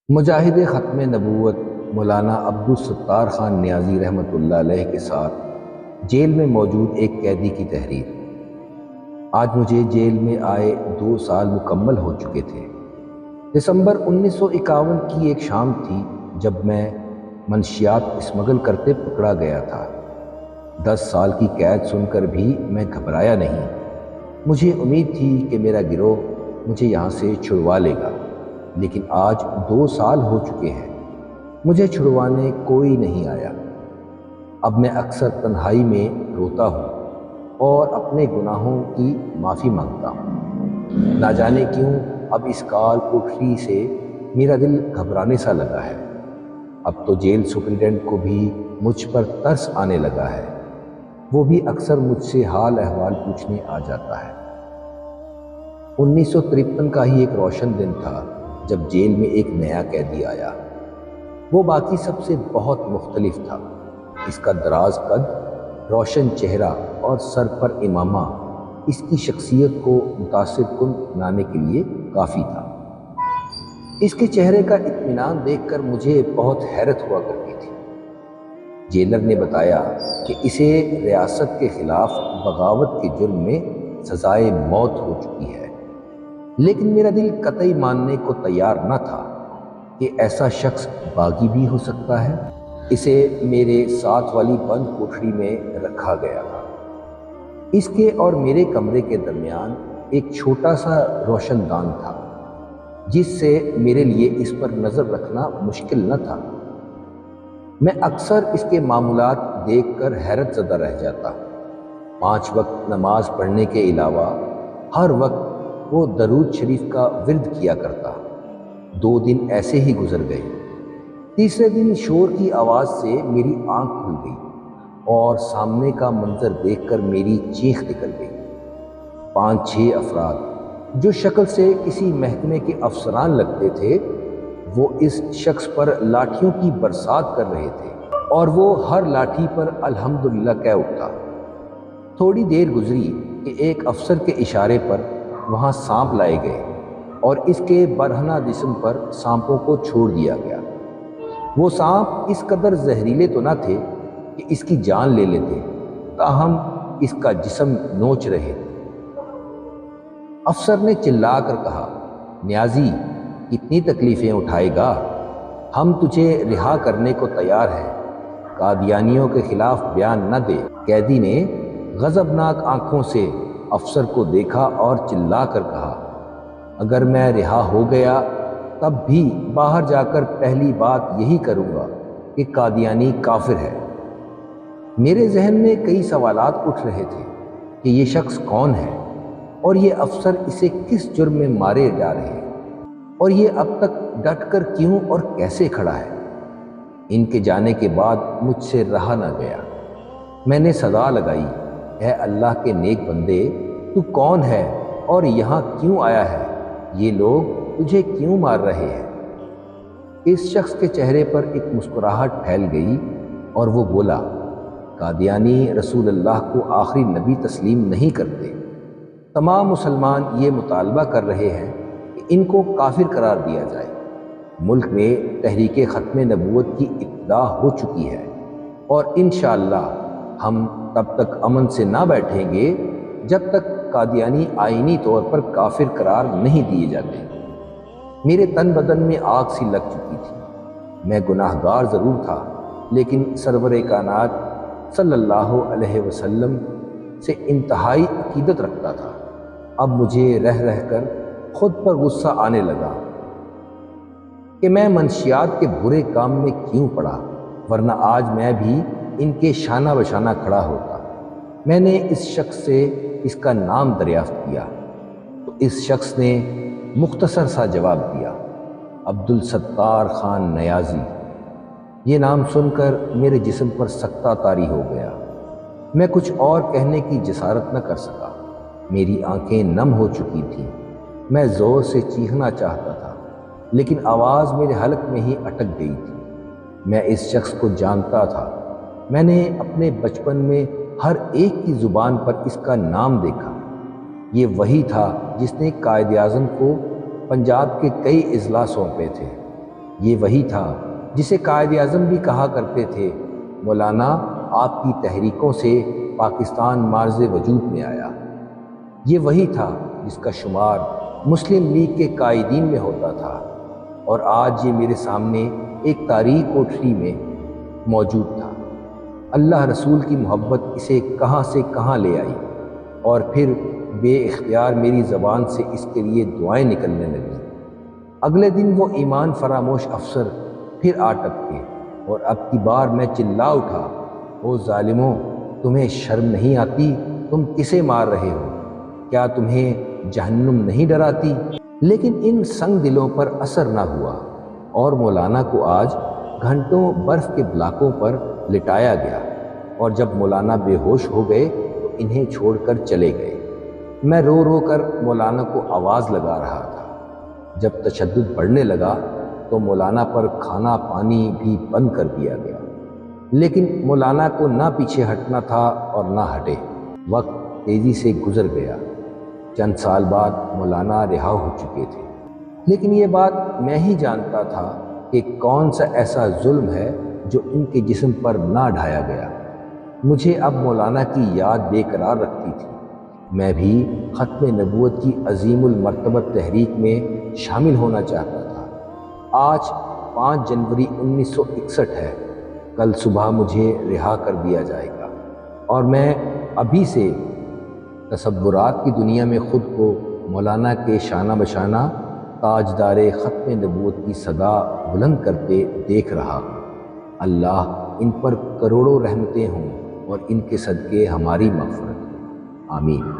مجاہد ختم نبوت مولانا عبدالستار خان نیازی رحمۃ اللہ علیہ کے ساتھ جیل میں موجود ایک قیدی کی تحریر۔ آج مجھے جیل میں آئے 2 سال مکمل ہو چکے تھے۔ دسمبر 1951 کی ایک شام تھی جب میں منشیات اسمگل کرتے پکڑا گیا تھا۔ 10 سال کی قید سن کر بھی میں گھبرایا نہیں۔ مجھے امید تھی کہ میرا گروہ مجھے یہاں سے چھڑوا لے گا، لیکن آج 2 سال ہو چکے ہیں، مجھے چھڑوانے کوئی نہیں آیا۔ اب میں اکثر تنہائی میں روتا ہوں اور اپنے گناہوں کی معافی مانگتا ہوں۔ نہ جانے کیوں اب اس کال کوٹری سے میرا دل گھبرانے سا لگا ہے۔ اب تو جیل سپرنٹینڈنٹ کو بھی مجھ پر ترس آنے لگا ہے۔ وہ بھی اکثر مجھ سے حال احوال پوچھنے آ جاتا ہے۔ 1953 کا ہی ایک روشن دن تھا جب جیل میں ایک نیا قیدی آیا۔ وہ باقی سب سے بہت مختلف تھا۔ اس کا دراز قد، روشن چہرہ اور سر پر امامہ اس کی شخصیت کو متاثر کن بنانے کے لیے کافی تھا۔ اس کے چہرے کا اطمینان دیکھ کر مجھے بہت حیرت ہوا کرتی تھی۔ جیلر نے بتایا کہ اسے ریاست کے خلاف بغاوت کے جرم میں سزائے موت ہو چکی ہے، لیکن میرا دل قطعی ماننے کو تیار نہ تھا کہ ایسا شخص باغی بھی ہو سکتا ہے۔ اسے میرے ساتھ والی بند کوٹری میں رکھا گیا تھا۔ اس کے اور میرے کمرے کے درمیان ایک چھوٹا سا روشن دان تھا، جس سے میرے لیے اس پر نظر رکھنا مشکل نہ تھا۔ میں اکثر اس کے معمولات دیکھ کر حیرت زدہ رہ جاتا۔ 5 وقت نماز پڑھنے کے علاوہ ہر وقت وہ درود شریف کا ورد کیا کرتا۔ 2 دن ایسے ہی گزر گئے۔ تیسرے دن شور کی آواز سے میری آنکھ کھل گئی اور سامنے کا منظر دیکھ کر میری چیخ نکل گئی۔ 5-6 افراد جو شکل سے کسی محکمے کے افسران لگتے تھے، وہ اس شخص پر لاٹھیوں کی برسات کر رہے تھے اور وہ ہر لاٹھی پر الحمدللہ کہہ اٹھا۔ تھوڑی دیر گزری کہ ایک افسر کے اشارے پر وہاں سانپ لائے گئے اور اس کے برہنہ جسم پر سانپوں کو چھوڑ دیا گیا۔ وہ سانپ اس قدر زہریلے تو نہ تھے کہ اس کی جان لے لیتے، تاہم اس کا جسم نوچ رہے تھے۔ افسر نے چلا کر کہا، نیازی کتنی تکلیفیں اٹھائے گا؟ ہم تجھے رہا کرنے کو تیار ہیں، قادیانیوں کے خلاف بیان نہ دے۔ قیدی نے غضبناک آنکھوں سے افسر کو دیکھا اور چلا کر کہا، اگر میں رہا ہو گیا تب بھی باہر جا کر پہلی بات یہی کروں گا کہ قادیانی کافر ہے۔ میرے ذہن میں کئی سوالات اٹھ رہے تھے کہ یہ شخص کون ہے اور یہ افسر اسے کس جرم میں مارے جا رہے ہیں، اور یہ اب تک ڈٹ کر کیوں اور کیسے کھڑا ہے۔ ان کے جانے کے بعد مجھ سے رہا نہ گیا۔ میں نے صدا لگائی، اے اللہ کے نیک بندے، تو کون ہے اور یہاں کیوں آیا ہے؟ یہ لوگ تجھے کیوں مار رہے ہیں؟ اس شخص کے چہرے پر ایک مسکراہٹ پھیل گئی اور وہ بولا، قادیانی رسول اللہ کو آخری نبی تسلیم نہیں کرتے۔ تمام مسلمان یہ مطالبہ کر رہے ہیں کہ ان کو کافر قرار دیا جائے۔ ملک میں تحریک ختم نبوت کی ابتدا ہو چکی ہے اور انشاءاللہ ہم تب تک امن سے نہ بیٹھیں گے جب تک قادیانی آئینی طور پر کافر قرار نہیں دیے جاتے۔ میرے تن بدن میں آگ سی لگ چکی تھی۔ میں گناہ گار ضرور تھا، لیکن سرور کائنات صلی اللہ علیہ وسلم سے انتہائی عقیدت رکھتا تھا۔ اب مجھے رہ رہ کر خود پر غصہ آنے لگا کہ میں منشیات کے برے کام میں کیوں پڑا، ورنہ آج میں بھی ان کے شانہ بشانہ کھڑا ہوتا۔ میں نے اس شخص سے اس کا نام دریافت کیا تو اس شخص نے مختصر سا جواب دیا، عبدالستار خان نیازی۔ یہ نام سن کر میرے جسم پر سکتہ طاری ہو گیا۔ میں کچھ اور کہنے کی جسارت نہ کر سکا۔ میری آنکھیں نم ہو چکی تھیں۔ میں زور سے چیخنا چاہتا تھا، لیکن آواز میرے حلق میں ہی اٹک گئی تھی۔ میں اس شخص کو جانتا تھا۔ میں نے اپنے بچپن میں ہر ایک کی زبان پر اس کا نام دیکھا۔ یہ وہی تھا جس نے قائد اعظم کو پنجاب کے کئی اضلاع سونپے تھے۔ یہ وہی تھا جسے قائد اعظم بھی کہا کرتے تھے، مولانا آپ کی تحریکوں سے پاکستان معرض وجود میں آیا۔ یہ وہی تھا جس کا شمار مسلم لیگ کے قائدین میں ہوتا تھا، اور آج یہ میرے سامنے ایک تاریک کوٹھری میں موجود تھا۔ اللہ رسول کی محبت اسے کہاں سے کہاں لے آئی، اور پھر بے اختیار میری زبان سے اس کے لیے دعائیں نکلنے لگیں۔ اگلے دن وہ ایمان فراموش افسر پھر آ ٹپکے، اور اب کی بار میں چلا اٹھا، او ظالموں، تمہیں شرم نہیں آتی؟ تم کسے مار رہے ہو؟ کیا تمہیں جہنم نہیں ڈراتی؟ لیکن ان سنگ دلوں پر اثر نہ ہوا، اور مولانا کو آج گھنٹوں برف کے بلاکوں پر لٹایا گیا، اور جب مولانا بے ہوش ہو گئے تو انہیں چھوڑ کر چلے گئے۔ میں رو رو کر مولانا کو آواز لگا رہا تھا۔ جب تشدد بڑھنے لگا تو مولانا پر کھانا پانی بھی بند کر دیا گیا، لیکن مولانا کو نہ پیچھے ہٹنا تھا اور نہ ہٹے۔ وقت تیزی سے گزر گیا۔ چند سال بعد مولانا رہا ہو چکے تھے، لیکن یہ بات میں ہی جانتا تھا کہ کون سا ایسا ظلم ہے جو ان کے جسم پر نہ ڈھایا گیا۔ مجھے اب مولانا کی یاد بے قرار رکھتی تھی۔ میں بھی ختم نبوت کی عظیم المرتبت تحریک میں شامل ہونا چاہتا تھا۔ آج 5 جنوری 1961 ہے۔ کل صبح مجھے رہا کر دیا جائے گا، اور میں ابھی سے تصورات کی دنیا میں خود کو مولانا کے شانہ بشانہ تاجدار ختم نبوت کی صدا بلند کرتے دیکھ رہا ہوں۔ اللہ ان پر کروڑوں رحمتیں ہوں اور ان کے صدقے ہماری مغفرت ہو، آمین۔